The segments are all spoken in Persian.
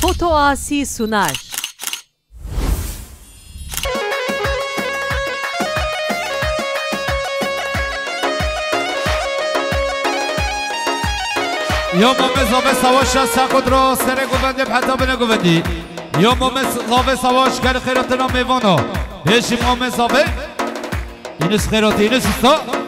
Foto Asi sunar. يوم مزابه سواش ساقد را سر گوبنده حتی بنه گوبندی يوم مزابه سواش کل خیراتنا میوانا هشی ما مزابه اینس خیراتی اینس استا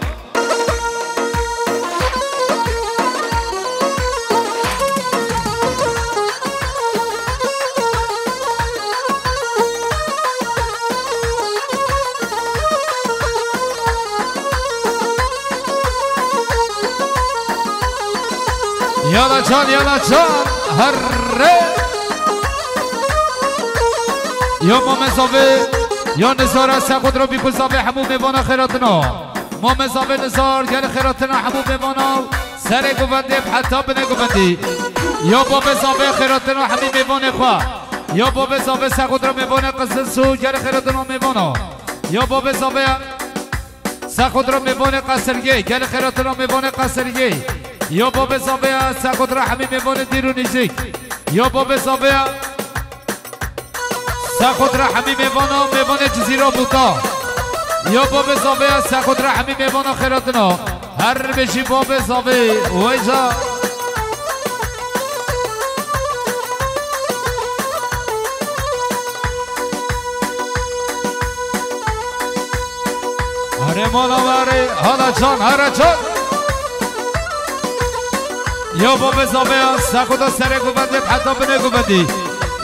يلا جان هره يوم مزابه يا نزار سقط رو بيكل زابه حبوب میوانا خیراتنا ما مزابه نزار گل خیراتنا حبوب میوانا سر گوبنده حتی بنه گوبندی یا باب زابه خیراتنا حبوب میوانه خواه یا باب زابه سقط رو میوانه قصد سو گل خیراتنا میوانا یا باب زابه سقط رو میوانه قصرگی گل خیراتنا میوانه قصرگی یا باب زابه سقط رو حبوب میوانه دیرو نزیک یا باب زابه ساخد رحمی میوانه جزیره بوتا یا باب زابه ساخد رحمی میوانه خیراتنا هر بشی باب زابه ویجا هره مالا وره حالا جان هره جان یا باب زابه ساخد سر گوبنده حتی بنه گوبندی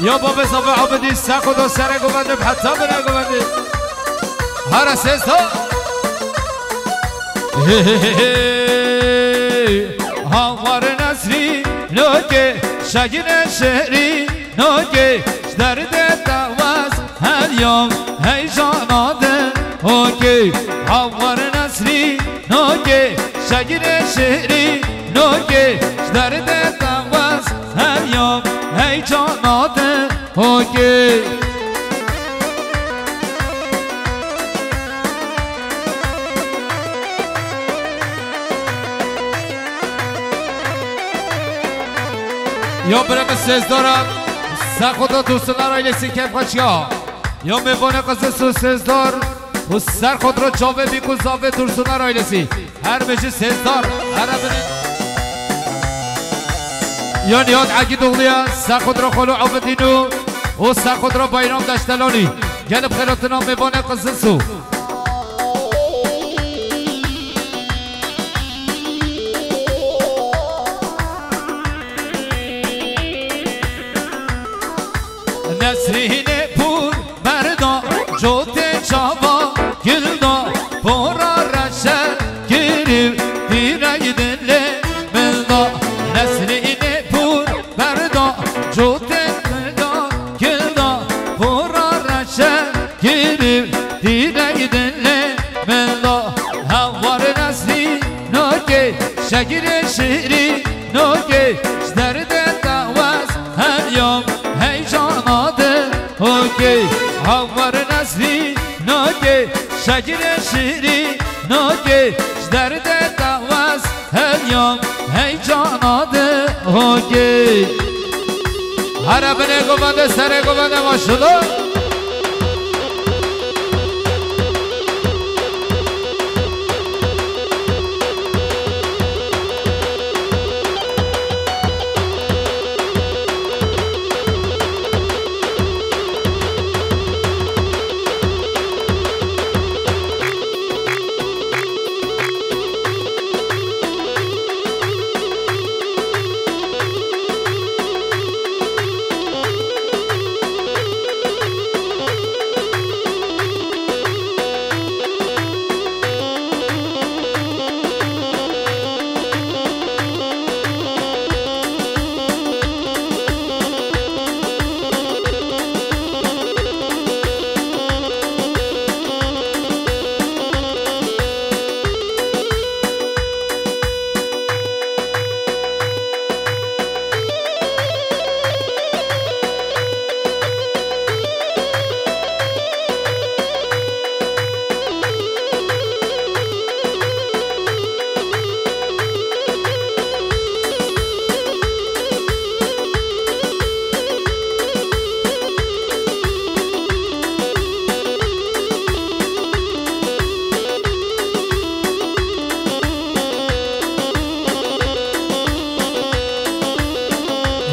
یا باب زابه عبدی ساخد و سر گوبنده حتی بنه گوبندی هر سیستا هاوار نصری نوکه شگین شهری نوکه درد دواز هر یوم هی جاناده اوکی هاوار نصری نوکه شگین شهری نوکه درد دواز هر یوم هی جاناده اوکی یا برم سزدارم سرخودا دوستان رایلسی کف خچیا یا میوانه قصد سو سزدار و سر خود را جاوه بیکو زاوه دوستان رایلسی هر بشه سزدار هر بره یا نیاد عگی دوغلیا سر خود را خلو عبدینو و سر خود را بایرام دشتلانی گلب خیراتنا میوانه قصد سو نسرین پور بردا جوت چاوا گلدا پورا رشد گریو دیره دل ملدا نسرین پور بردا جوت بردا گلدا پورا رشد گریو دیره دل ملدا هوار نسرین نوکه شگیر شیری نوکه درد دواز هر یوم هی جاناده اوکی هوار نسری نوکه شگیر شیری نوکه درد دواز هر یوم هی جاناده اوکی هر بنه گوبنده سر گوبنده ماشالله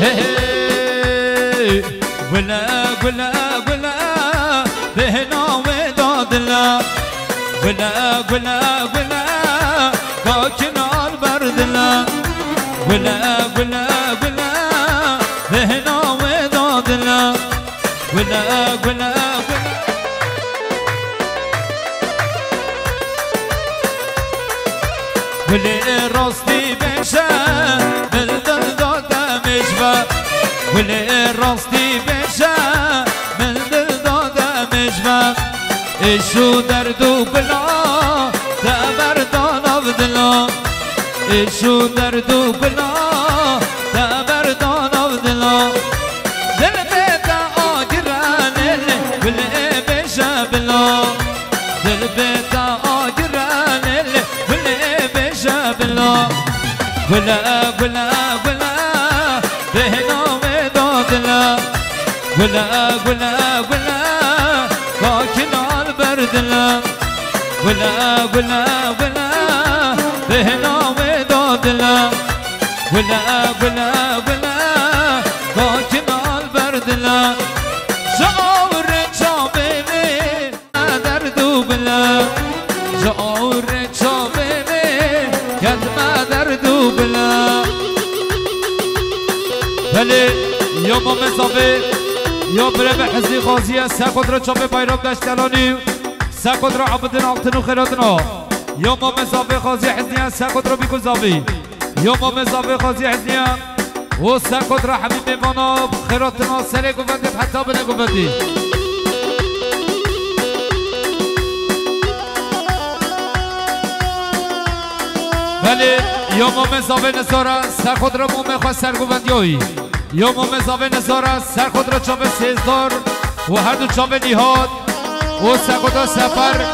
هي ولا ولا ولا بهنا وداد لا ولا ولا ولا كاكنا البرد لا ولا ولا ولا بهنا وداد لا ولا ولا ولا ولی راستی بشه بلدن دادم اشبه ولی راستی بشه بلدن دادم اشبه اشو درد و بلا تبردان آفدلا اشو درد و بلا تبردان آفدلا دل بیتا آگرانه ولی بشه بلا دل بیتا آگرانه بلا ولا ولا ولا بهنا وداد لا ولا ولا ولا كاكنا البرد لا ولا ولا ولا بهنا وداد لا ولا ولا ولا كاكنا البرد لا شعور شابيني درد بلا شعور شابيني قد ما دردو بلا بله یا ما مزاوه یا بره به حزی غازیه سکت را چاپه بایرام دشتلانی سکت را عبدن آقتن و خیراتنا یا ما مزاوه غازی حزیه سکت را بیگذاوی یا ما مزاوه غازی حزیه و سکت را حبیب میمانا خیراتنا سره گوندید حتی بنه گوندید بله یا ما مزاوه نزاره سر خود را مومه خواه سرگوندیایی یا ما مزاوه نزاره سر خود را چاوه سیزدار و هر دو چاوه نیهاد و سر خود را سفر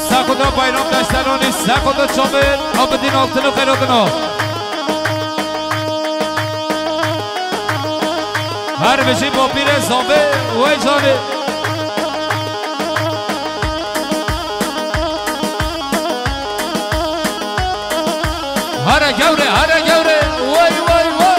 سر خود را بایرام دشترانی سر خود را چاوه آبدین آقتن و خیراتنا هر بشی با پیر زاوه و ایجانه هر جوره وای وای وای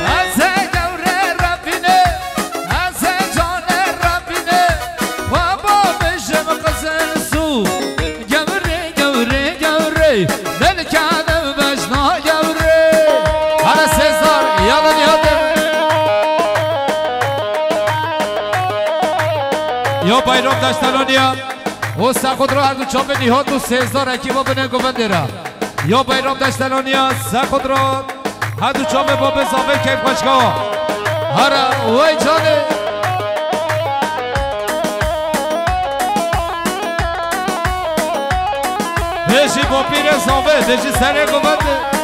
از جوره ربینه از جان ربینه و بابش مقصن سو جوره جوره جوره دل کردم بشنا جوره هر سزار یادم یا بایرام دشتلانیا و سخود را هر دو چاپ نیهاد و سزار اکیبا بنه گونده را یا بایرام دشتلانیا سخود را هر دو چاپ باب زاوه کیف خوشگاه هر وای جانه بشی با پیر زاوه بشی سره گونده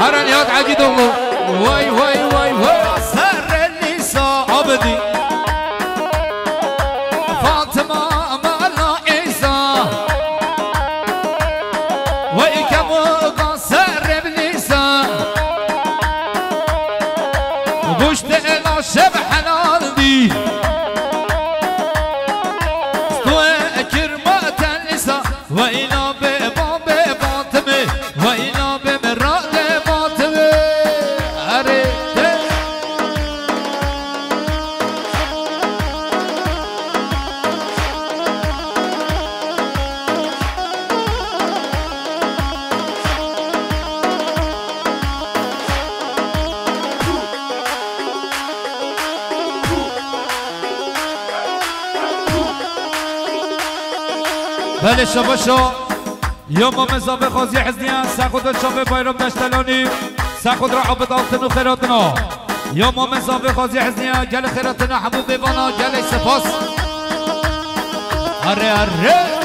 هر نهاد عقيد الله واي واي واي واي سر النساء عبدي فاطمة مالا عيسى ويكم قصر بنساء وبشت إلى شبح حلال دي استوى كرمات النساء وإلى بابا فاطمة وإلى ولی شباشو یا ما مزابه خازی حزنیان سخود شابه بایرام دشتلانی سخود را عبد آلتنو خیراتنا یا ما مزابه خازی حزنیان گل خیراتنا حبوب بیوانا گل سپاس اره اره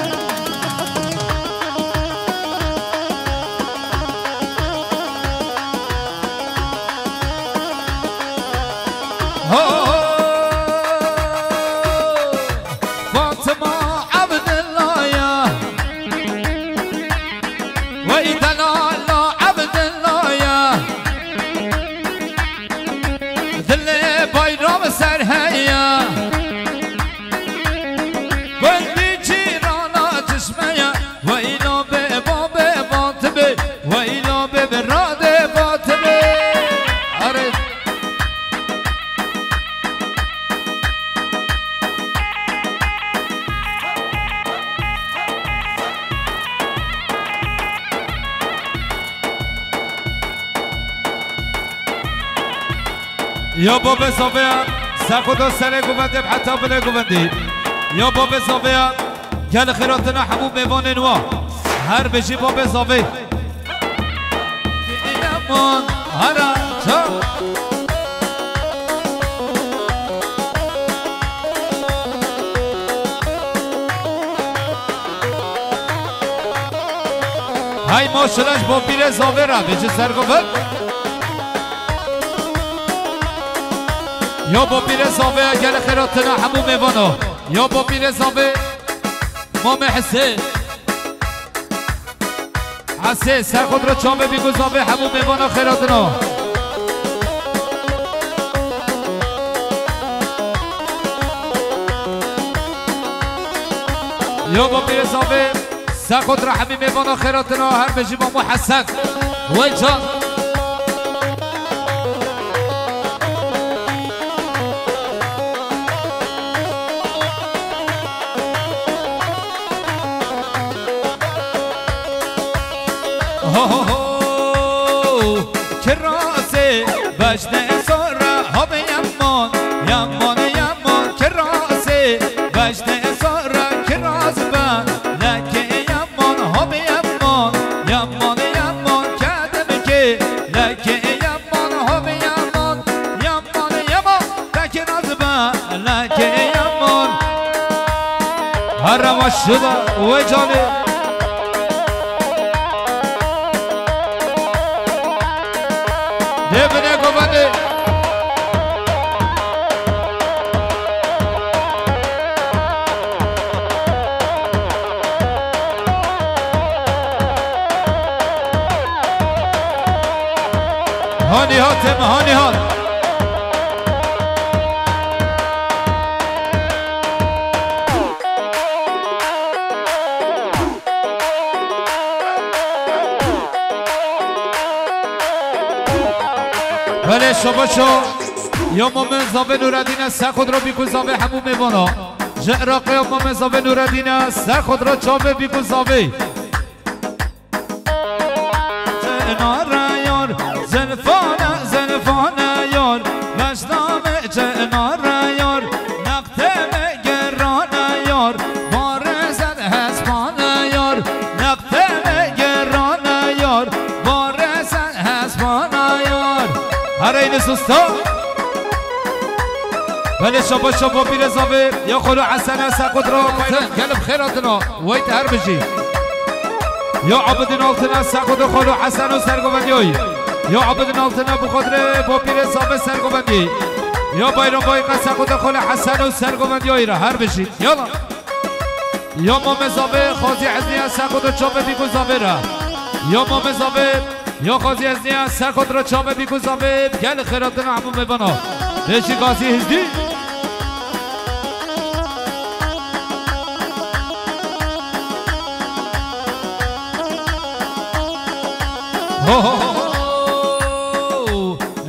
یا باب صافیا سخود سر گوونده حتی بله گووندی یا باب صافیا گل خیراتنا حبوب میوان نوا هر بشی باب صافی ایمان هرا چا های ماشلش با پیر صافی را بچه سر گووند یا با پیر صافی اگر خیراتنا حمو میوانو یا با پیر صافی مام حسه سر خود را چامه بیگو صافی حمو میوانو خیراتنا یا با پیر صافی سر خود را حمی میوانو خیراتنا هر بجی مامو حسن ویجا کراسه بجنه سارا ها به یمان یمان یمان کراسه بجنه سارا کراس با لکه یمان ها به یمان یمان یمان کدم که لکه یمان ها به یمان یمان یمان لکه راز با لکه یمان هر ماشدا و جانه بنه گوانده هانی هاتم هانی هات ولی شما شو یا مومن زاوه نوردین سر خود را بیکن زاوه همون میوانا جعراقه یا مومن زاوه نوردین سر خود را چاوه بیکن زاوه جنار یار زلفانه زلفانه یار وشنامه جنار یار نقطه گرانه یار بارزد حسبانه یار نقطه گرانه یار بارزد حسبانه یار هر این سستا ولی شبا بیر زاوه یا خلو حسن سقود را گلب خیراتنا ویت هر بجی یا عبدین آلتنا سقود خلو حسن و سرگوندی های یا عبدین آلتنا بخدره با بیر زاوه سرگوندی یا بایران بایقه سقود خلو حسن و سرگوندی های را هر بجی یالا یا مام زاوه خازی حزنی سقود چاپه بیگو زاوه را یا مام زاوه یا خازی از نیا سر خود را چامه بیکن زاوه گل خیراتنا همون میبانا بشی قاسی هزدی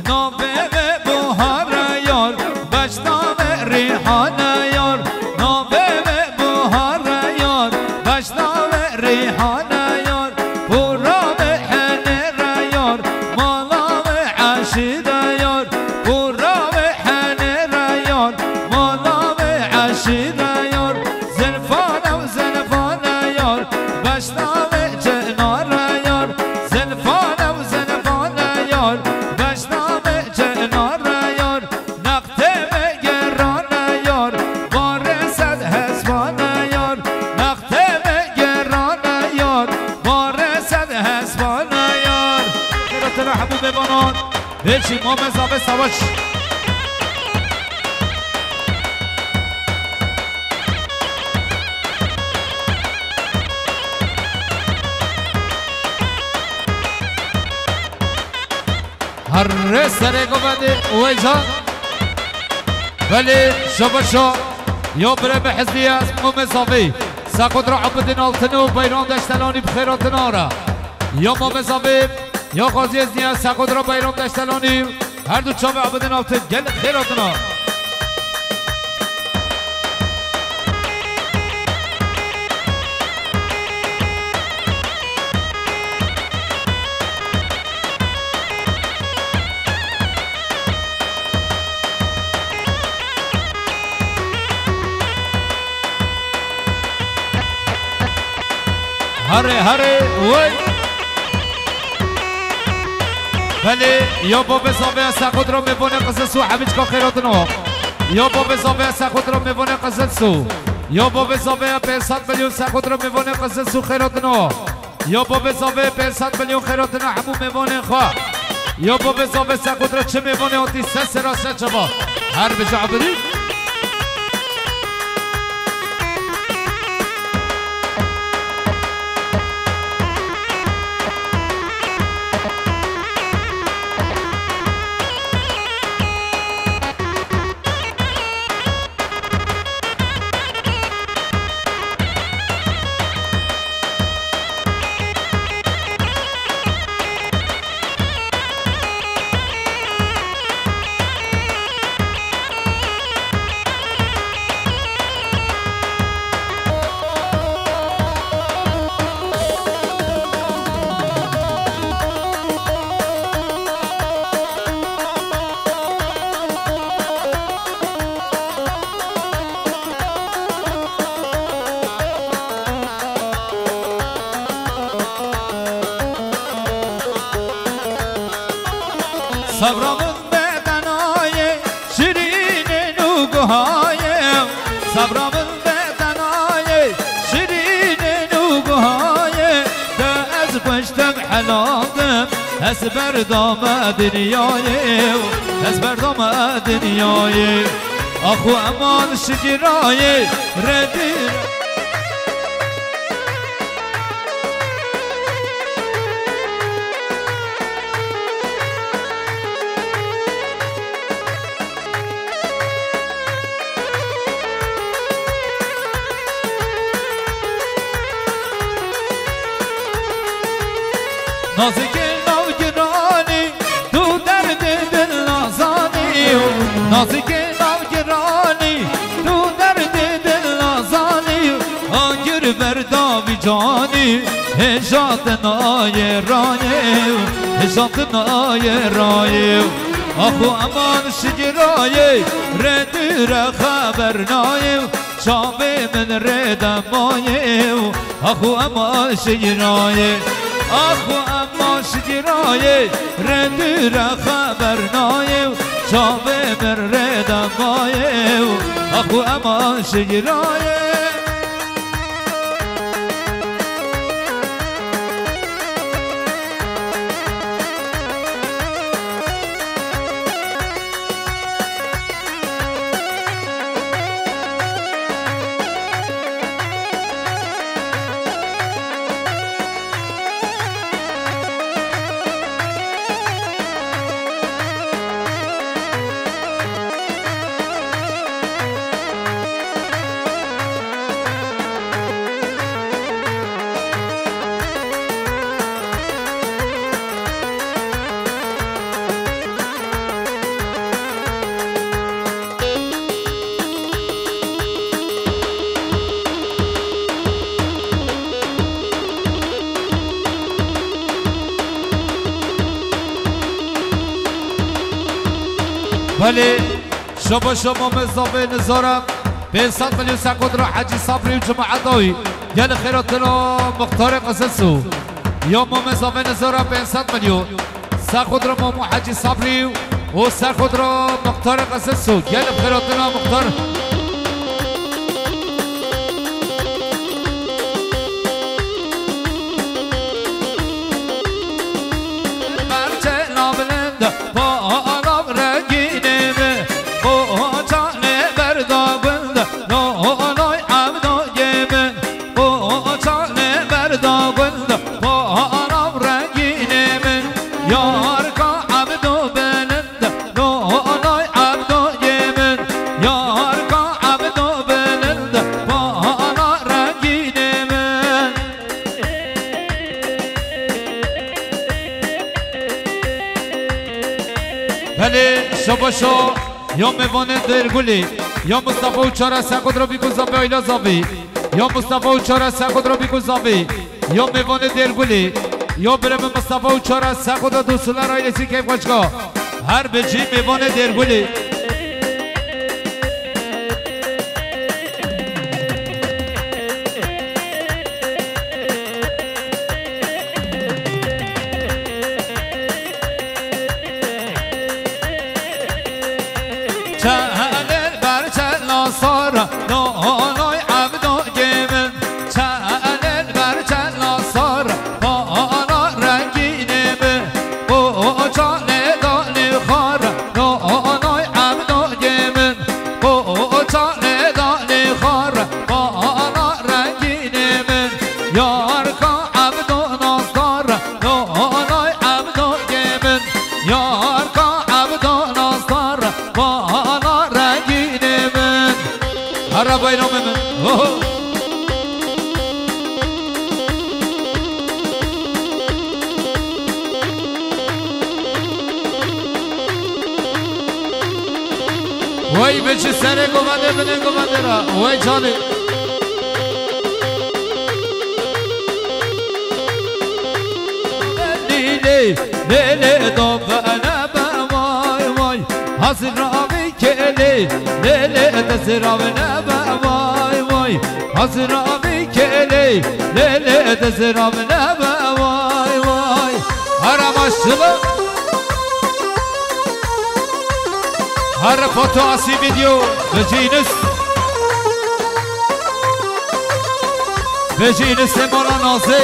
نامه بهار یار بشنامه ریحانه یار نامه بهار یار بشنامه ریحانه یار خیراتنا حبوب بانان بچی ما مزابه سواش هر سره گوده ویجا ولی شبشا یا بره به حزبی از ممزاوی ساقود را عبدین آلتنو بیران دشتلانی بخیراتنا را یا ممزاوی یا غازی از نیاز ساقود را بیران دشتلانی هر دو چاوه عبدین آلتن گل خیراتنا هره وی ولی یا باب زاویه ساقود را میبونه قصصو حبیج که خیراتنا یا باب زاویه ساقود را میبونه قصصو یا باب زاویه 500 میلیون ساقود را میبونه قصصو خیراتنا یا باب زاویه 500 میلیون خیراتنا همو میبونه خواه یا باب زاویه ساقود را چه میبونه آتی سه را سه چبا هر بجا عبری صبرامون بدنای شیرین نوگوهای صبرامون بدنای شیرین نوگوهای ده از پشتم حلالم از بردام دنیای از بردام دنیای آخو امان شجرای ردی نازک نوگرانی تو درد دل نازانی نازک نوگرانی تو درد دل نازانی آنگر برداوی جانی هجات نای رای هجات نای رای آخو امان شجرای ردر خبر نای چاوه من ردم مای آخو امان شجرای آخو اما شجرای رندی را خبر نایو چاوه من ردم مایو آخو اما شجرای ولی شما مزابه نظارم 500 میلیون ساقود را حجی صبری و جماعتاوی گل خیراتنا مختار قصصو یا ما مزابه نظارم 500 میلیون ساقود را ما حجی صبری و ساقود را مختار قصصو گل خیراتنا مختار برچه گند پانم رنگینه من قوچان بردا گند نانای عبدای من قوچان بردا گند پانم رنگینه من یار کا عبدو بلند نانای عبدای من یار کا عبدو بلند پانا رنگینه من بله شباشو یا میوانه درگولی یا مصطفی و چاره سکود را بیکن زابی آیلا زابی یا مصطفی و چاره سکود را بیکن زابی یا میوانه درگولی یا برم مصطفی و چاره سکود را دوستوله را ایلسی که باشگاه هر بچی میوانه درگولی چهل بر چلا سارا نانای عبدای من چهل بر چلا سارا پانا رنگینه من قوچان دانی خارا نانای عبدای من قوچان دانی خارا پانا رنگینه من یار کا عبدو ناستار نانای عبدای من یار کا عبدو ناستار پانا رنگینه من هر بینام من وای بچه سره گوانده بنه گوانده را وای جانه لیلی لیلی دو بنا با وای وای حاضر راوی کلی لیلی دزراو نبا وای وای حاضر راوی کلی لیلی دزراو نبا وای وای هر ماشلا هر فوتو اسی ویدیو بجینس مولا نازه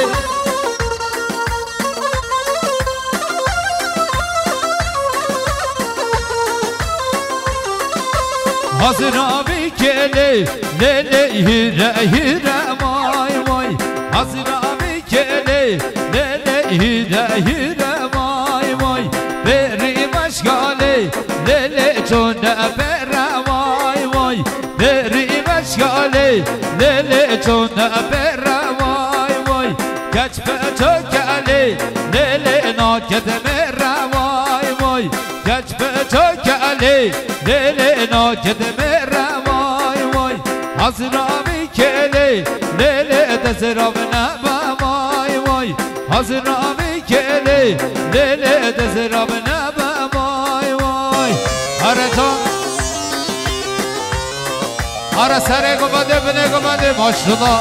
حاضر آبی کلی لیلی هیره هیره وای وای حاضر آبی کلی لیلی هیره هیره وای وای بری مشغالی لیلی چون بره وای وای بری مشغالی لیلی چون بره وای وای گچ به تو کلی لیلی ناکد مره وای وای گچ به تو کلی لیلی ناکد مره وای وای حاضر آبی کلی لیلی دزراو نبا وای وای حاضر آبی کلی لیلی دزراو نبا وای وای هر تا هر سره گوانده بنه گوانده ماشالله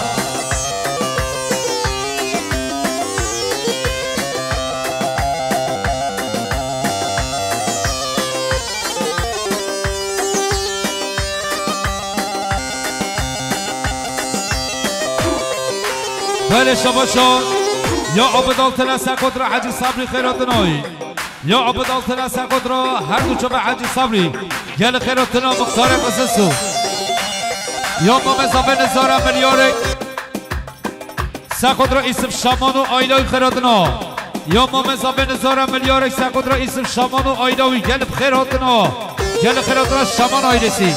بله شباشون یا عبدال تلسه قدر حجی صبری خیراتنایی یا عبدال تلسه قدر هر دو چوب حجی صبری گل خیراتنا مختار قصصو یا ممزابه نظاره ملیارک سقدر اسم شامان و آیلای خیراتنا یا ممزابه نظاره ملیارک سقدر اسم شامان و آیلای گل خیراتنا گل خیراتنا شامان آیلسی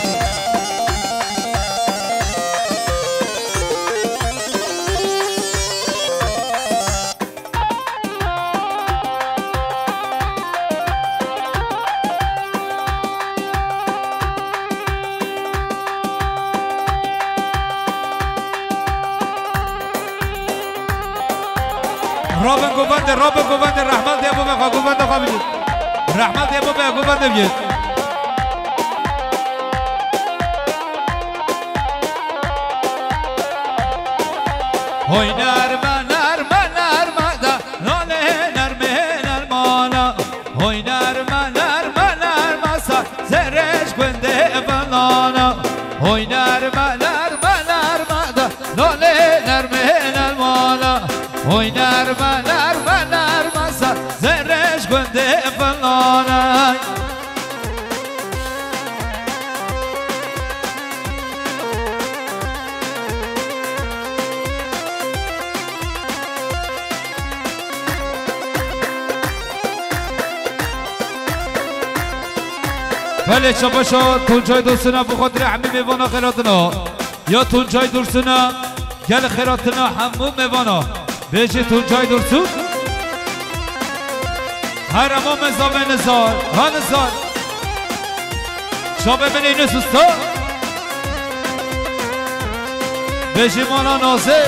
رابن گوبنده رحمت دیابو بخوا گوبنده خواه بید رحمت دیابو بخوا گوبنده بید های نرمه نرمه نرمه دا ناله نرمه نرمانا های نرمه نرمه نرمه سا زرش گنده بلانا های نرمه نرمه نرمه دا ناله نرمه نرمانا های نرمه نرمه نرمه سا زرش گنده فلانه بله شباشا تون جای دوستنا بخاطر همه میوانا خیراتنا یا تون جای دوستنا گل خیراتنا همون میوانا بیشی تون جای دوستون هر اما مزامه نزار ها نزار شا ببینه اینو سستا بیشی مانا نازه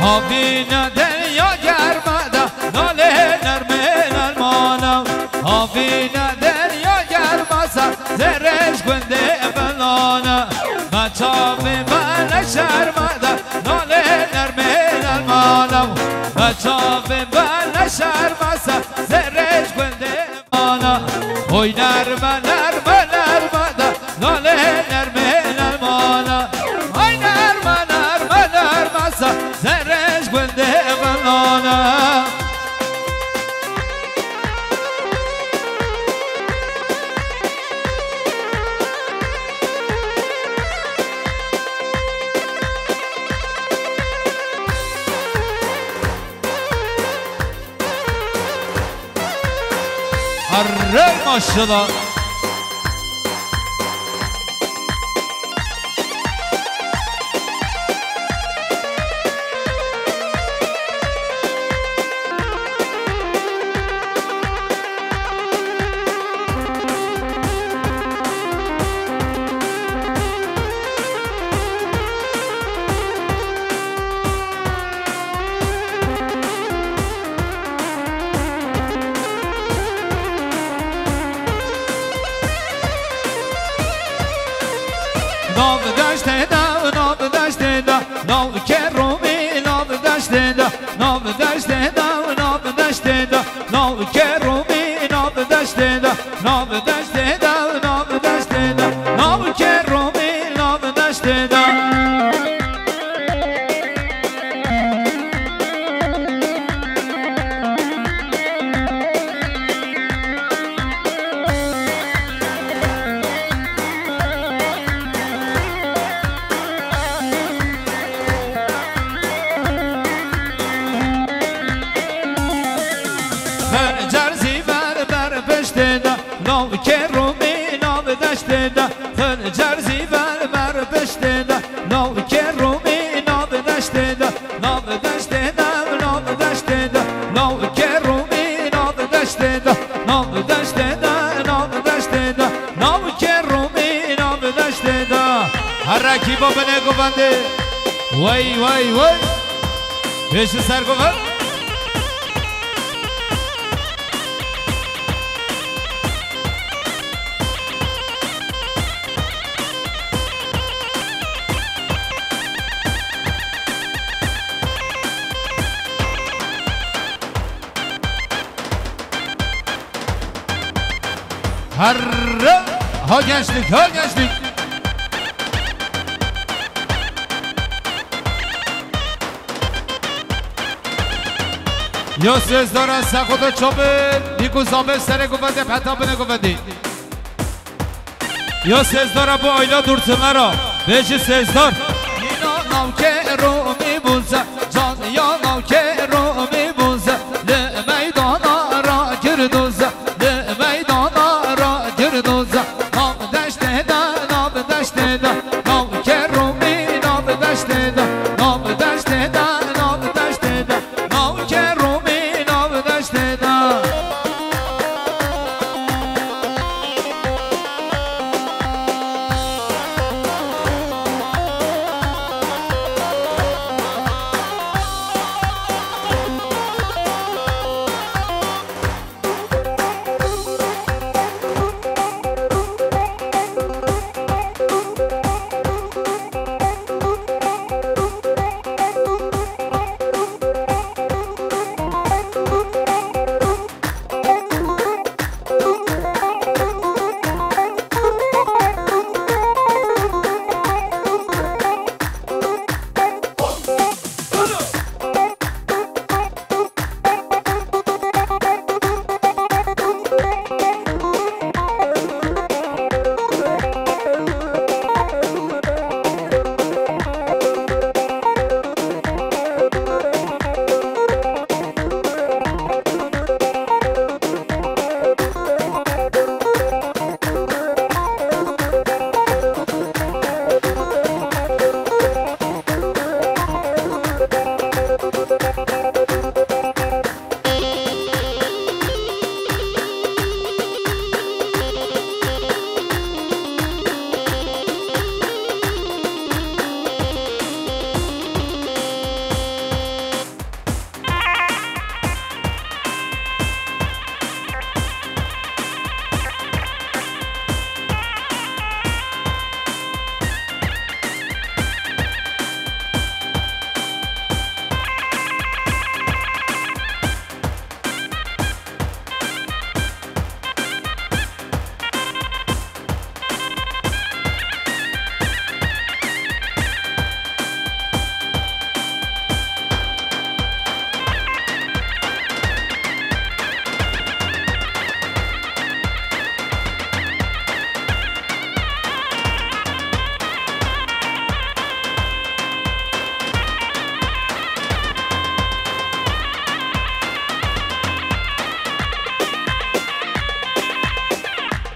هاوینا دریا گرمادا ناله نرمه نرمانا هاوینا دریا گرماسا زرش گنده بلانا مچاوی بلا شرمادا ناله نرمه نرمانا مچاوی بلا شرماسا زرش گنده بلانا اوی نرمه نرمه نرمادا ناله نرمه نرمانا اوی نرمه نرمه نرماسا زرش گنده بلانا اره ماشالله نام داشته دا نام داشته دا نام کرومی نام داشته دا نام داشته دا نام داشته دا نام کرومی نام داشته دا نام داشته دا نام داشته دا نام کرومی نام داشته دا جرزی بر پشت دا نام کرومی نام داشته دا جرزی بر پشت دا نام کرومی نام داشته دا نام داشته دا نام داشته دا نام کرومی نام داشته دا نام داشته دا نام داشته دا نام کرومی نام داشته دا هر رکیبا بنه گفنده وای وای وای پیش سر گفت هر ها gençlik ها gençlik یا سزدار از سخوت چوبه بیگو زامه سره گفته پتا بنه گفته یا سزدار با آیلا دورتمه را بیشی سزدار اینا نام که رو میبوزه جان یا نام که رو میبوزه میدانا را گردوزه میدانا را گردوزه نام دشته دا نام دشته دا نام کرومی نام دشته دا نام دشته دا نام دشته دا نام کرومی نام دشته دا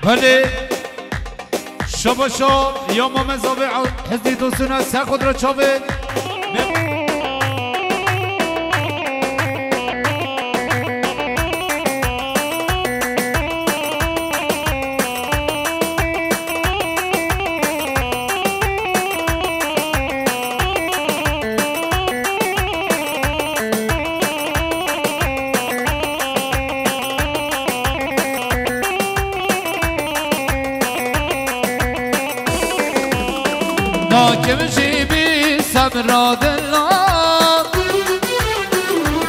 بله شبا شب یا ما مزابه حزدی دوستونه سه خود را چاوه ناکم جیبی صبر دلان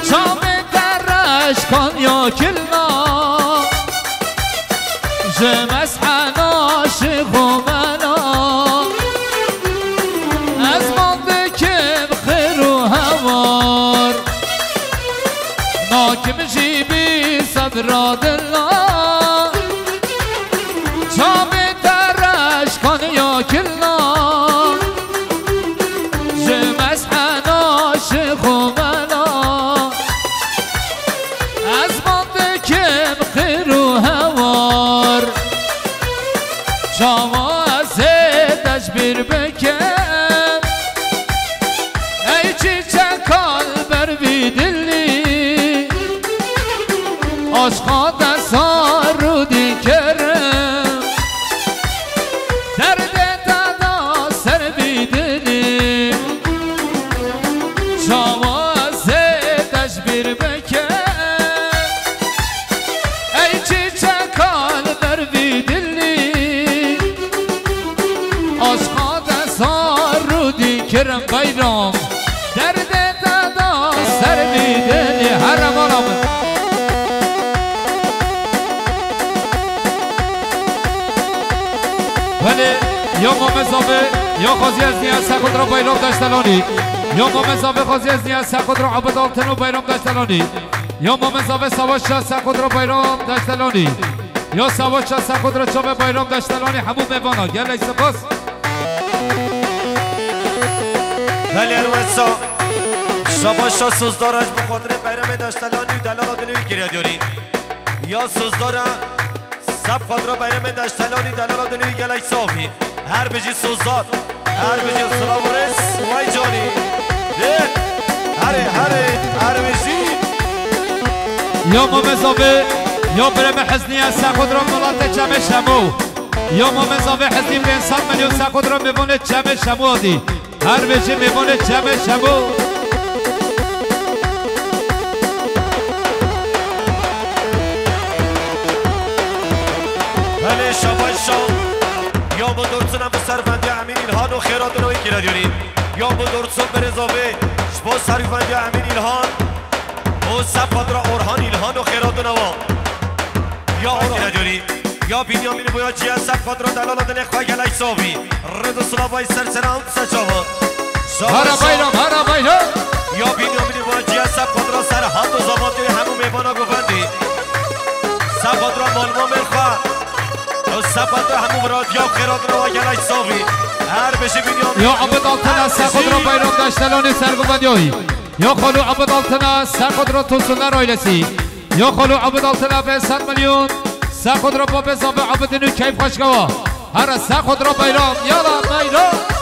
چام درش کن یا کلنا جمس حناش خومنا از مانده کم خیر و هوار ناکم جیبی صبر دلان چام درش کن یا کلنا bir beker ey çiçek kalber dilli aşka da sarı dikerem derde dada ser dilli şavaze deş bir beker ey çiçek kalber dilli aşka کرم بیرام درد دادا سر میدنی حرم آرام ولی یا ما مزابه یا خازی از نیا سخود را بیرام داشتلانی یا ما مزابه خازی از نیا سخود را عبد آلتن و بیرام داشتلانی یا ما مزابه سواش سخود را بیرام داشتلانی یا سواش سخود را چوب بیرام داشتلانی همون میوانا گله سپاس ولی اروسا شباشا سوزدارش بخاطر بیرم داشتلانی و دلال دلوی گریه دارین یا سوزدارا سب خاطر بیرم داشتلانی دلال دلوی گلای صافی هر بجی سوزدار هر بجی سلاورس وای جانی هر بجی یا ما مزابه یا برم حزنی از سخود را ملات جمع شمو یا ما مزابه حزنی به انسان میلیون سخود را میمونه جمع شمو آدی هر بچه میمونه جمع شمو بله شباشا یا با درسون هم سرفندی امین ایلهان و خیرات رو این گیره یا با درسون برزاوه با سرفندی امین ایلهان و سبخات را اورهان ایلهان و خیرات نوا یا اورهان گیره یا بینیامین بویاجی از سبخات را دلالات نخواه گلای صافی رد و صلابای سرسران سجاوات هر بیرام یا بینیامین بویاجی از سبخات را سر حد و زبان دوی همون میوانا گفندی سبخات را مالما مرخواه و سبخات را همون رادیا خیرات را گلای صافی هر بشه بینیامین یا عبد آلتنا سبخات را بیرام داشتلانی سرگوبندیایی یا خالو عبد آلتنا سبخات را توسونه رایلسی یا خالو عبد آلتنا به 100 میلیون سخود را با بزابه عبد نو کیف خوشگوه هر سخود را بیرام یالا بیرام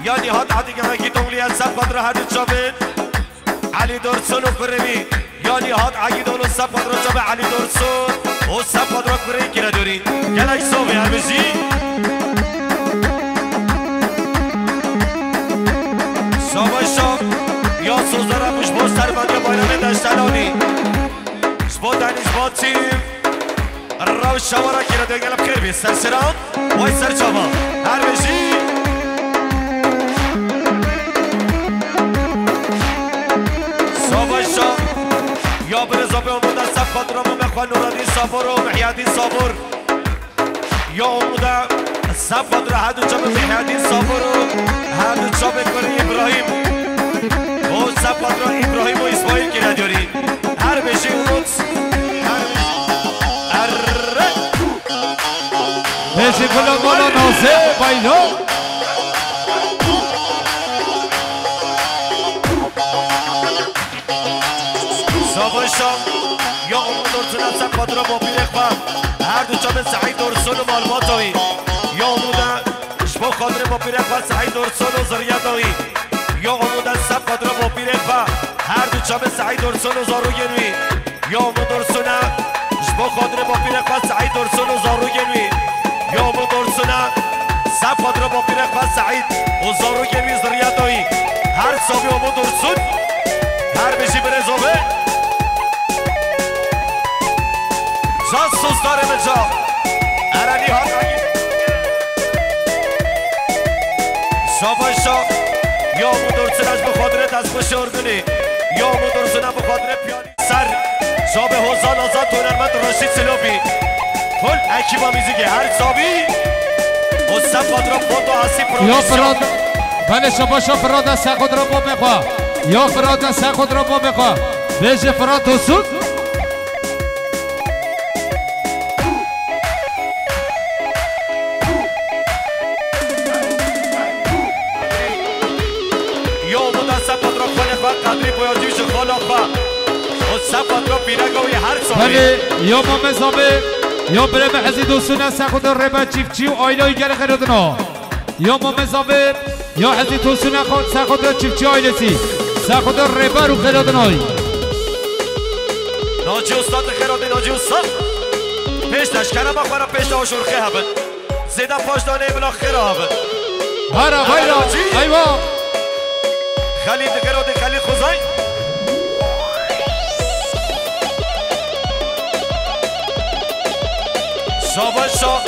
یعنی هات عادی که مگی دنگلی از سب قدر هر جابه علی درسون و فرمی یعنی هات عگی دولو سب قدر جابه علی درسون و سب قدر فرمی که نداری گلای صوبی هر بزی شاباشا یا سوزدارم بوش باز سربند یا بایران دشتلانی شبا دنیز با تیم رو شوارا که رو دیگلم خیر بید سر سرام وای سر چابا هر بشی شاباشا یا برزا به امودا سب قدرامو مخوان نورادین صابر و محیادین صابر یا امودا سب قدر هدو چا به محیادین صابر و هدو چا به کنی ابراهیم و سب قدر ابراهیم و اسماعیل که نداری هر بشی اونوز بشی کلا مالا نازه بایلا شاباشا یا امون درسون سب قدر با بیرخ هر دو چا به سعید درسون و مالباتوی یا امون شبا خادر با بیرخ و سعید درسون و زریادوی یا امون سب قدر با بیرخ و هر دو چا به سعید درسون و زارو گنوی یا امون درسون شبا خادر با بیرخ و سعید درسون و زارو گنوی یا امون درسون سب قدر با بیرخ و سعید و زارو گنوی زریادوی هر صابی امون درسون هر بشی برزوه جاز سوز داره به جا ارانی ها شاباشا یا امون درسونش بخاطر دست بشه ارگونی یا امون درسونه بخاطر پیانی سر جا به حوزان آزاد تونرمند راشید سلوبی کل اکیبا میزیگه هر زابی مصطف قدرا فوتو حسی یا پرویسیون فراد بله شاباشا فراد سقود را با بخوا یا فراد سقود را با بخوا بشه فراد حسود قدری بایادیوش خالاقا و سب را بیرگاوی هر سالی بله یا ما مزامه یا بره به حزی دوستونه سخود ربا چیفچی و آیلای گر خیردنا یا ما مزامه یا حزی دوستونه سخود چیفچی آیلسی سخود ربا رو خیردنای ناجی استاد خیرادی ناجی استاد پیش دشکنه بخوانم پیش دا شرخه هبن زیده پاش دانه بلا خیره هبن هره بایرا ایوا خلیل خیرادی خلیل خوزای شاباشا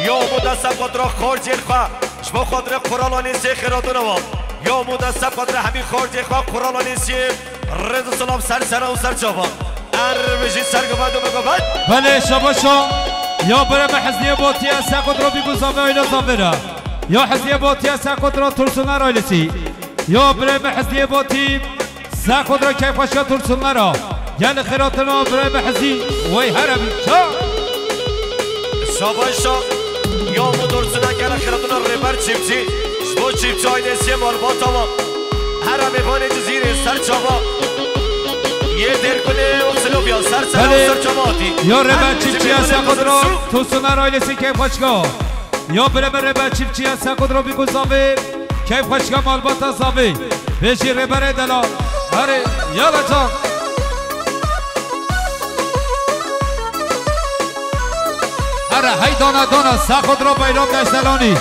یا مدسب قدر خارجی خواه شما قدر قرالانی سی خیرادون و یا مدسب قدر همین خارجی خواه قرالانی سی رضا سلام سر سر و سر جوان بشی سرگفت و بگفت بله شاباشا یا بره به حزنی باتی از سقود را بیگو زامه آیلا زامه یا حزنی باتی از سقود را ترسونه را آیلسی یا بره به حزنی باتی سقود را کیف خوشیا ترسونه را یعنی خیراتنا بره به حزنی وی هرمی شاباشا یا مدرسونه گره خیراتنا ریبر چیپچی شبو چیپچی آینسی مالبات آوا هرمی بانه جزیره سر چابا یه در کنه و سلو بیا سر سر و سر چاباتی یا ریبر چیپچی از سقود را ترسونه را آیلسی کیف خوشگاه یا بره به ریبر چیپچی از سقود را بیگو زامه کیف خوشگاه مالبات زامه بشی ریبر دلا هره یالا جان هره هی دانا دانا سخود را بیرام دشتلانی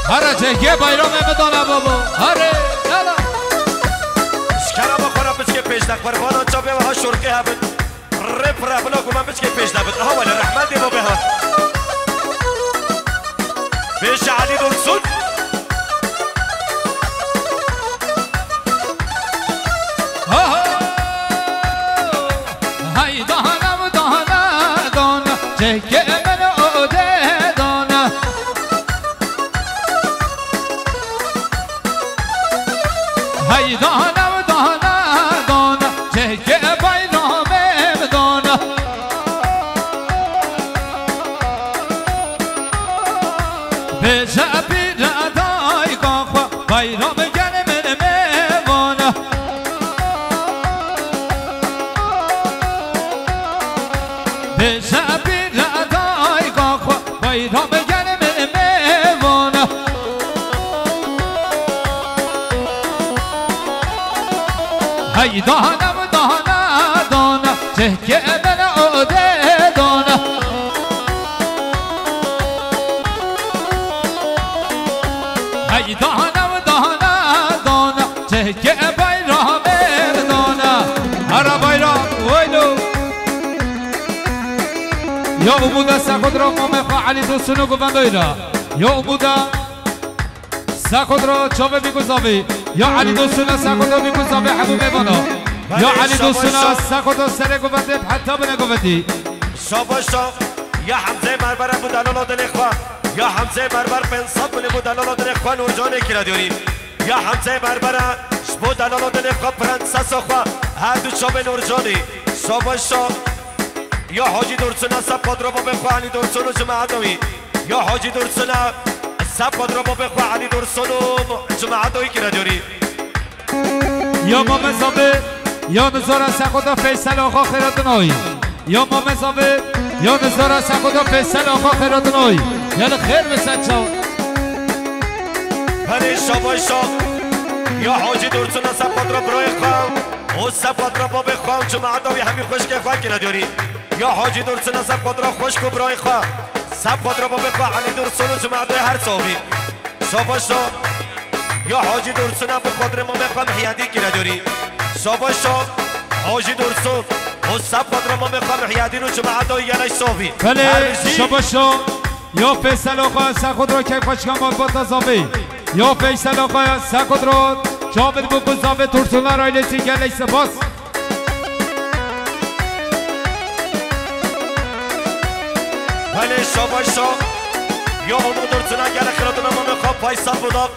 هره جهگه بیرام امدانه بابا هره یالا شکره بخورم بچه پیش نکبر بانا چابه و ها شرقه هبن رپ رپنا گمان بچه پیش نبن ها ولی رحمت دیما به ها بیش علی درسون هی دانم دانه دانه جهگه هی دانم دانه دانه جهگه بیرامم دانه بجه بیر ادای گاخوا بیرام گرم میوانه بجه بیر ادای گاخوا بیرام گرم میوانه هی دانم دانه دانه جهگه من عوده دانه هی دانم دانه دانه چهکه بایرام دانا هر بایرام ویلو یا عمودا ساکودرا مامخا علی دوستونو گوندویرا یا عمودا ساکودرا چاوه بیگوزاوی یا علی دوستونا ساکودرا بیگوزاوی حبوب میوانا یا علی دوستونا ساکودرا سره گونده حتی بنه گوندی شاباشا یا حمزه مربر بودلال آدن خواه یا حمزه مربر پنسات بله بودلال آدن خواه نورجانه کرا دیوریم یا حمزه مربر بودلال آدن خواه پرنسس خواه هر دو چاوه نورجانی شاباشا یا حاجی درسنا سب پادرابا بخواه علی درسنو جماعتوی یا حاجی درسنا سب پادرابا بخواه علی درسنو جماعتوی کرا دیوریم یا مامزابه یا نزار سخودا فیصل آقا خیراتنوی یا مامزابه یا نزار سخودا فیصل آقا خیراتنوی یعنی خیر بسد شو بله شاباشا یا حاجی درسنا سب پادراب برای خواه و سب پادرابا بخواه جماعتوی همی خوش که خواه کرا دیوریم یا حاجی درسنا سب پادرا خوش کو برای خواه سب پادرا با بخواه علی درسنو جماعتوی هر صوبی شاباشا یا حاجی درسنا با قدر ما بخواه محیادی کرا دیوریم شاباشا حاجی درسن و سب پادرا ما بخواه محیادی رو جماعتوی یعنی صوبی بله شاباشا یا فیصل آقا سخود را که خوشکم با تازابی یا فیصل آقا سخود را جابر بگذابه ترسونا رایلی چی گلی سپاس بله شاباشا یا امو درسنا گل خیراتنا ما میخواه فیصل بودم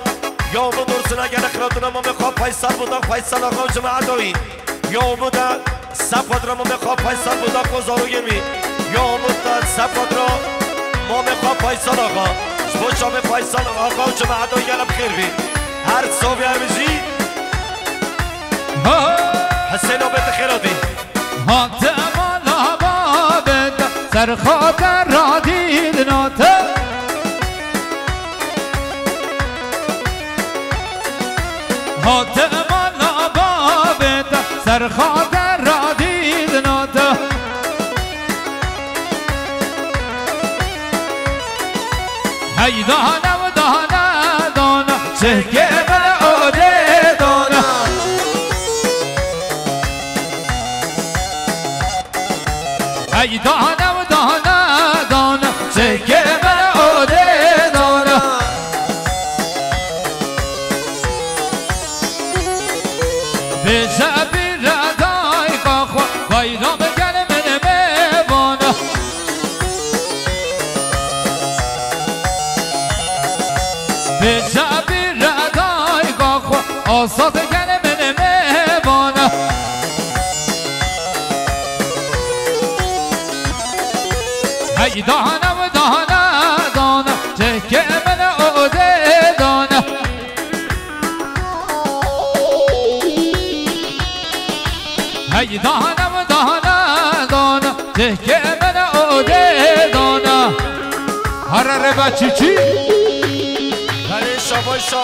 یا امو درسنا گل خیراتنا ما میخواه فیصل بودم فیصل آقا جماعتوی یا امو دا سفادرا ما میخواه فیصل بودم گذارویمی یا امو دا سفادرا ما میخواه فیصل آقا شباشا به فیصل آقا جماعتوی گلم خیر بی هر صوبی هرمیزی حسین آبت خیراتی سر خاطر را دیدنات حاتم نابابد سر خاطر را دیدنات هی دانه و دانه دانه چهکه بل اوده دانه هی دانه چهکه بر اوده دانه به شبی ردای قاخوا بایرام گل من میوانه به شبی ردای قاخوا آساد گل من میوانه هی دانه و دانه دانه چهکه من اوده دانه هی دانه و دانه دانه چهکه من اوده دانه هر ربا چی چی بله شاباشا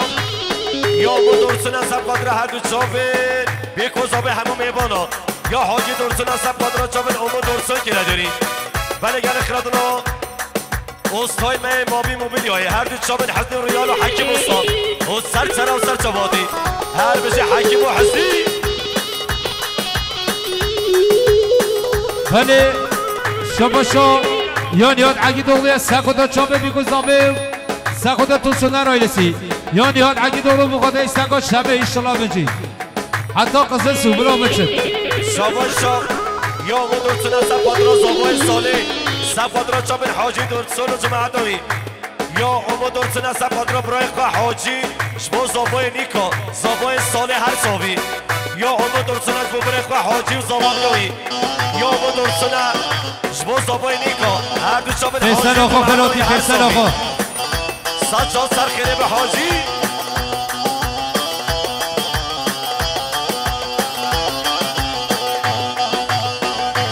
یا با درسنا سب قدر هر دو چاوه بیکوزا همو میبانا یا حاجی درسنا سب قدر چاوه امو درسن که نداری بله گل خیراتنا استای من مابی موبیلی های هر دو چابن حسن ریال و حکیم استاد و سر و سر چاباتی هر بشه حکیم و حسنی بله شباشا یعنی یاد عقید اولی سخودا چابه بیگوزامه سخودا تو سنه رایلسی یعنی یاد عقید اولی بخواده ایستنگاه شبه ایشتلا بنجی حتی قصه سوبرا بچه شباشا یا مو درسنا سفادرا زبای ساله سفادرا چابن حاجی درسن و جماعتوی یا امو درسنا سفادرا برای خواه حاجی شبو زبای نیکا زبای ساله هر صوبی یا امو درسنا شبو برای خواه حاجی و زبانوی یا امو درسنا شبو زبای نیکا هر دو چابن حاجی فیصل آقا خلاتی فیصل آقا سچا سر خیره به حاجی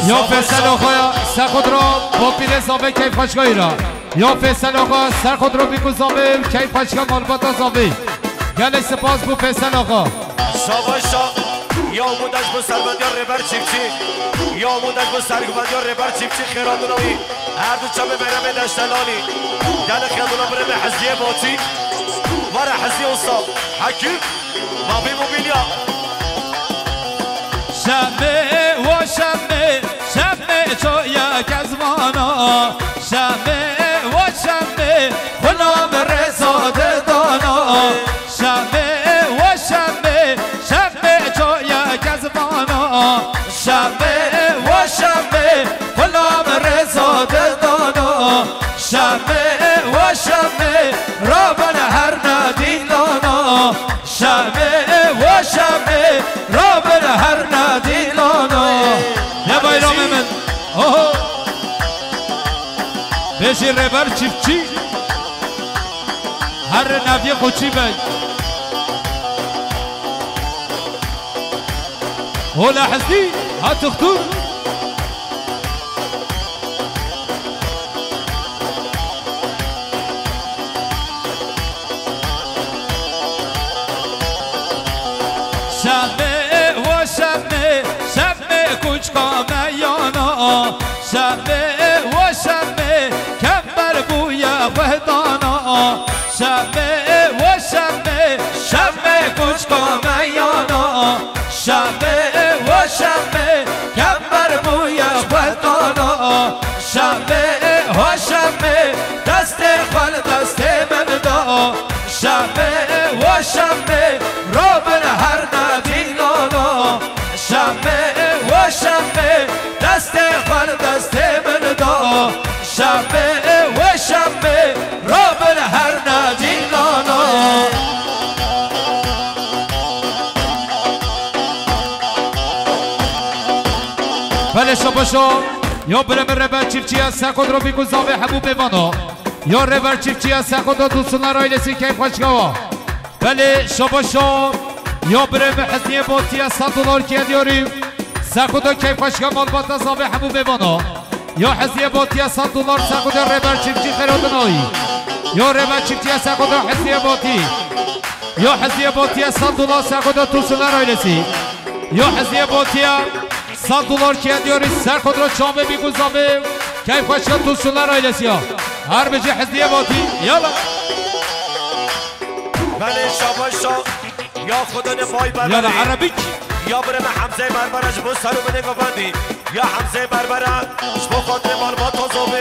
یا فیصل آقا سر خود را با پیل زابه کیف خشگاهی را یا فیصل آقا سر خود را بیگو زابه کیف خشگاه مالباتا زابه گله سپاس بو فیصل آقا شاباشا یا مودش بو سربندیار ربر چیپچی یا مودش بو سرگوندیار ربر چیپچی خیراندونوی هر دو چمه برمه دشتلالی گله خیراندونا برمه حزیه باتی ورا حزي وصل حكيم ما في موبيليا شمه و شمه شمه تو یک از مانا شمه و شمه غلام رساده دانا شمه و شمه شمه تو یک از مانا شمه و شمه غلام رساده دانا شمه و شمه رابن هر ندیلانا شمه و شمه رابن هر ندیلانا یا بایرام من بشی ربر چیفچی هر نبی خوچی بی هولا حزدی ها تختور شمه و شمه شمه کوچکا میانا شمه و شمه کمبر بوی وحدانا شمه و شمه شمه کوچکا میانا شمه و شمه کمبر بوی وحدانا شمه و شمه دست خال دست من دا شمه و شمه رابن هر ندیلانا شمه و شمه دست خال دست من دا شمه و شمه رابن هر ندیلانا بله شباشو یا برم ربر چیفچی از سکود رو بیگوزاوه حبوب بانو یا ربر چیفچی از سکود رو دوستونlar ailesi keyif خوشگاه بله شباشو یا برم حزنیه باتی از $100 که دیاریم سکود کیف خوشگاه مالبات از آوه حبوب بانو یا حزنیه باتی از $100 سکود ربر چیفچی خیراتنایی یا ربر چیفچی از سکود حزنیه باتی یا حزنیه باتی از $100 سکود دوستونlar ailesi یا حزنیه باتی $100 که دیاری سر خود را چامه بیگوزامه کیف خوشگاه دوستونlar ailesi ها هر بجه حزنیه باتی یالا ولی شاباشا یا خدا نفای بربری یالا عربیک یا برم حمزه بربرش بو سرو بنه گفندی یا حمزه بربرش بو خاطر مالبات آزوه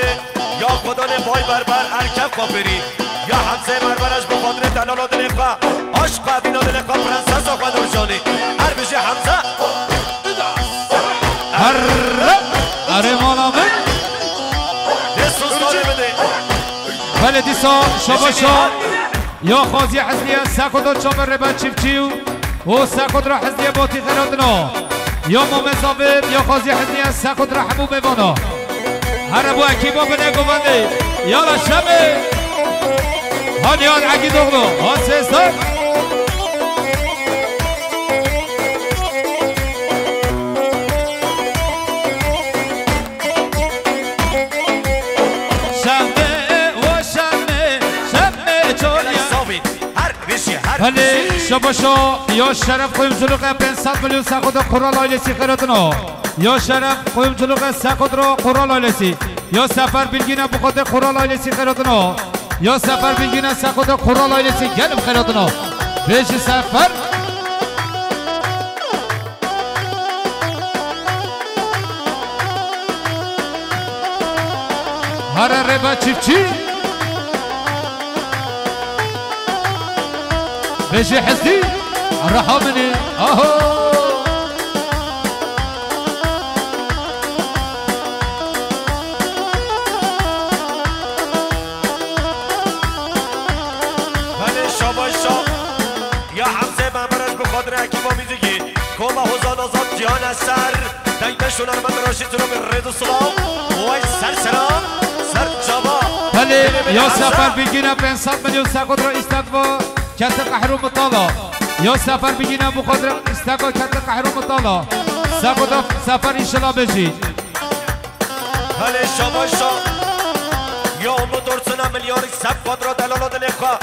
یا خدا نفای بربر ارکب کافری یا حمزه بربرش بو خاطر دلالا دلقا عشق بینا دلقا پرنسس آقا نورجانی هر بجه حمزه اره مالا من دستوز داره بده بله دیسا شباشا یا خازی حزنیه سکود چامر ربر چیفچیو و سکود را حزنیه باتی خیراتنا یا مامزاوه یا خازی حزنیه سکود را حبوب بانا هر ابو اکیبا بنه گوانده یالا شبه هانیان عگی دوغلو ها سیستان بله شباشو یا شرف قویم جلوغ 500 میلیون سکود قرال آیلسی خیراتنا یا شرف قویم جلوغ سکود را قرال آیلسی یا سفر بلگینه بخاطر قرال آیلسی خیراتنا یا سفر بلگینه سکود قرال آیلسی گلم خیراتنا بیش سفر هر ربا چیفچی بيجي حزدي الرحمني اهو بله شاباشا یا حمزه بربرش بخاطر حکیما میزگی کلا حوزان آزاد جهان از سر دنگشون ارمند راشید رو به رد و سلام وای سر سلام سر جابا بله یا سفر بگیرم 500 میلیون سکود را استقبا کت قهرو مطالا یا سفر بگیرم بخاطر استقبا کت قهرو مطالا سفر انشالله بجید بله شاباشا یا امو درسنا میلیون سفاد را دلالات لقا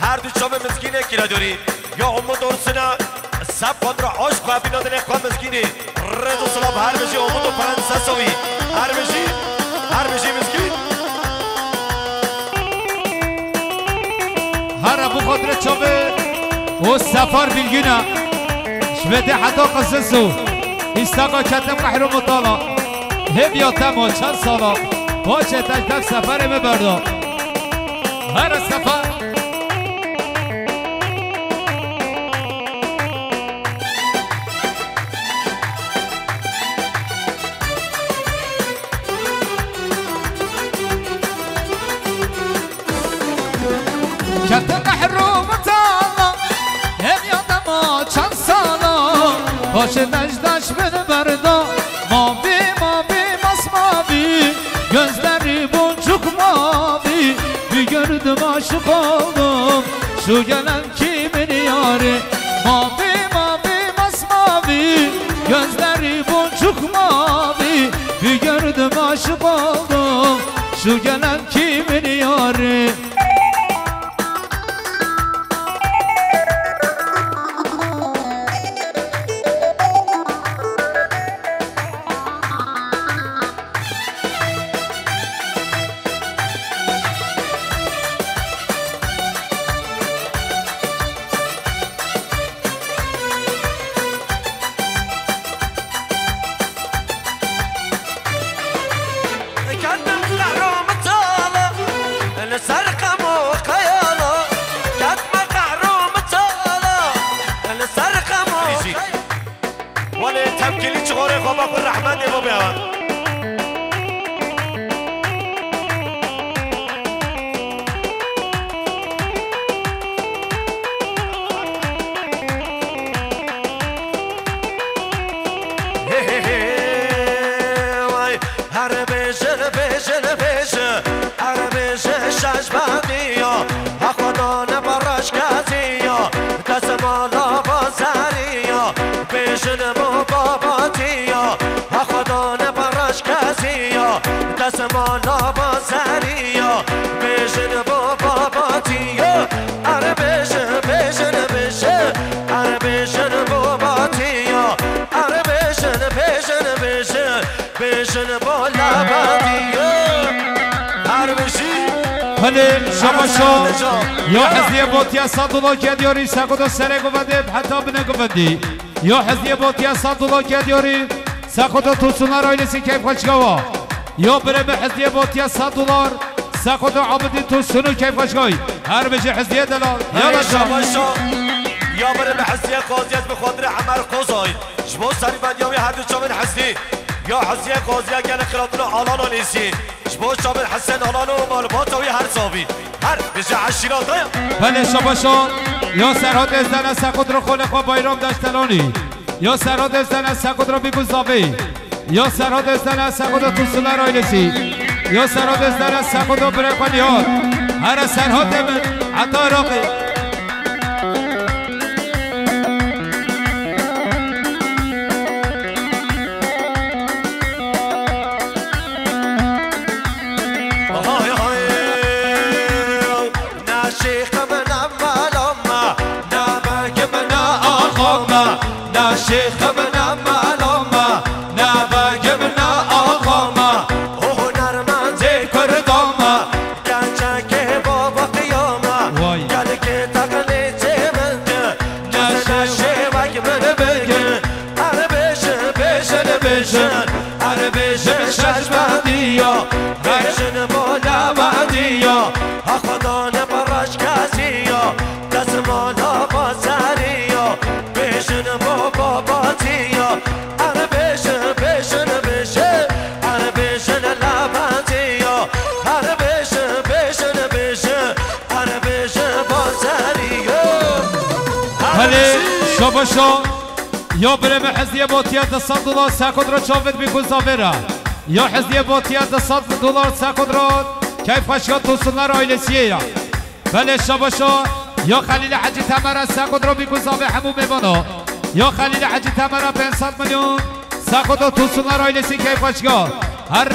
هر دو چام مسکینه کلا داری یا امو درسنا سفاد را عشق و بیناد لقا مسکینه رد و سلام هر بشی امو دو پرنسسوی هر بشی مسکین هر ابو خاطر چوبه و سفر بیلگینا شبده حتی قصصو ایستاقا کتم قحر و مطالا هبیاتم و چند سالا باچه تک سفر مبردا هر سفر کتم قحر و مطالا هبیاتم و چند سالا باچه نجدش مبردا ماوی masmavi gözleri boncuk mavi bir gördüm aşık oldum şu gelen kimin yarı mavi masmavi gözleri boncuk mavi bir gördüm aşık oldum şu gelen kimin yarı دستمالا با زریا بشن با باباتیا اره بشن اره بشن با باتیا اره بشن با لباتیا اره بشی هلی شما یا حزیه بوتیا $100 که دیاری سکودا سره گوده حتی بنه گودی یا حزیه بوتیا $100 که دیاری سکودا توسونا رایلسی کیف خوشگاه یا بره به حزیه بوتیا $100 سکودا عبدی توسونو کیف خوشگاه هر بشه حزیه دلال یا شما یا بره به حزیه قاضیت به خاطر عمر قضای شما سری بندیامی هر دو چامن حزی یا حزیه قاضیه گل خیراتون آلان و نیسی شما شامل حسن آلان و مالباتاوی هر صابی هر بشه عشیرات های بله شما یا سرحاد ازدن سکود رو خونه خواه بایرام داشتلانی یا سرحاد ازدن سکود رو بیگوزاوی یا سرحاد ازدن سکود رو توسوله رایلسی یا سرحاد ازدن سکود رو برقانیات هر سرحاد عطا عراقی شیخ من معلومه نبگمنا آقامه او هنرمند کردامه گنجه که بابا قیامه گل که تقلیت من که نشه وگ من بگه اره بشن اره بشن شجبندیا بشن بالا بندیا خدا نبرش کسیا دستمالا با سریا بشن بابا باتیا اره بشن اره بشن لبندیا اره بشن اره بشن با سریا بله شباشا یا بره به حزیه باتیت $100 سکود را چاوید بیگوزاویره یا حزیه باتیت $100 سکود را کیف خوشگاه توسونه را ایلسیه بله شباشا یا خلیل حجی تمره سکود را بیگوزاوی همون میبانا یا خلیل حجی تمره 500 میلیون سکود را توسونه را ایلسی کیف خوشگاه هر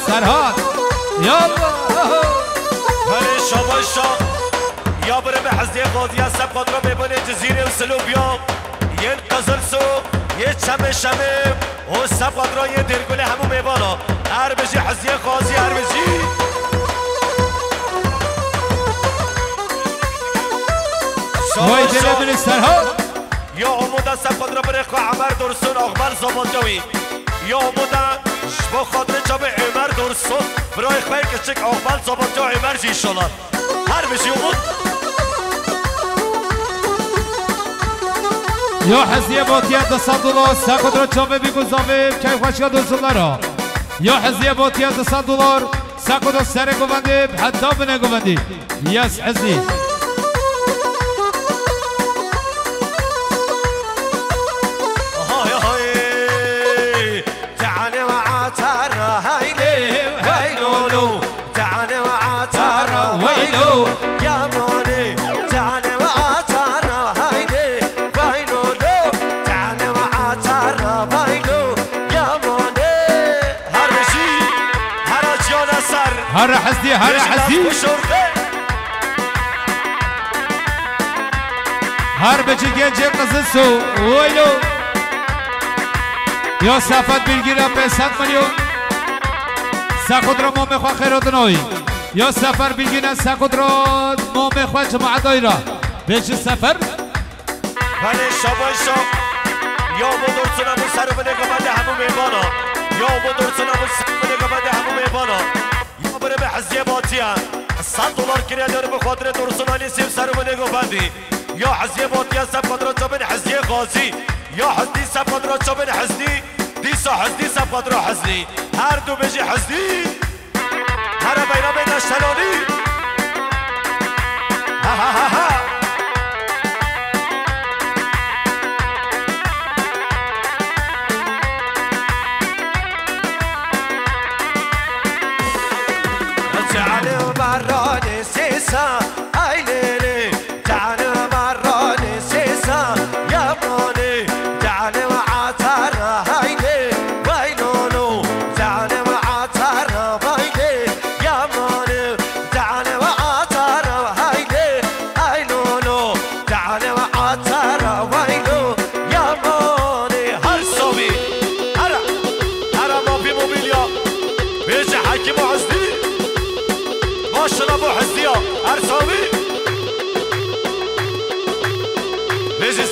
سرحاد یا بله شباشا یا بره به حزیه قاضیه سبقات را میبانه جزیره و سلوبیا یه قزل سو یه شمه و سبقات را یه درگل همون میبانا هر بجی حزیه قاضی هر بجی وای دل من سرها یا عمودا سفاد را برخوا عمر درسون اقبال زمان جوی یا عمودا با خاطر جاب عمر درسون برای خواهی کچک اقبال زمان جو عمر جی شلال هر بشی عمود یا حزیه باتیه $200 سکت را چاوه بیگوزاوه که خوشگاه دوستون را یا حزیه باتیه $200 سکت را سر گوونده حتی بنه گووندی یس حزی هر حزدي هر حزدي هر بچه گنجه قزسو ویلو یا صفت بلگیره 500 میلیون سخود را ما میخواه خیرات نوی یا سفر بلگیره سخود را ما میخواه جماعت دایره بچه سفر بله شاباشا یا مدرسون همون سر بده گفته همون میبانا یا مدرسون همون سر بده گفته همون میبانا یا بره به حزیه باطیه $100 کریا داره به خاطر درسونانی سیم سر بده گفته یا حزیه باطیه سب قدرا چابن حزیه غازی یا حزدی سب قدرا چابن حزدی دیسا حزدی سب قدرا حزدی هر دو بجی حزدی هر بیرام نشتلانی ها ها ها ها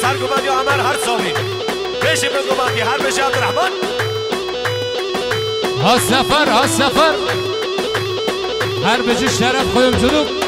سرگوبندی عمر هر سامی بشی بگوبندی هر بشی عبدالرحمن ها سفر هر بشی شرف خودم جنوب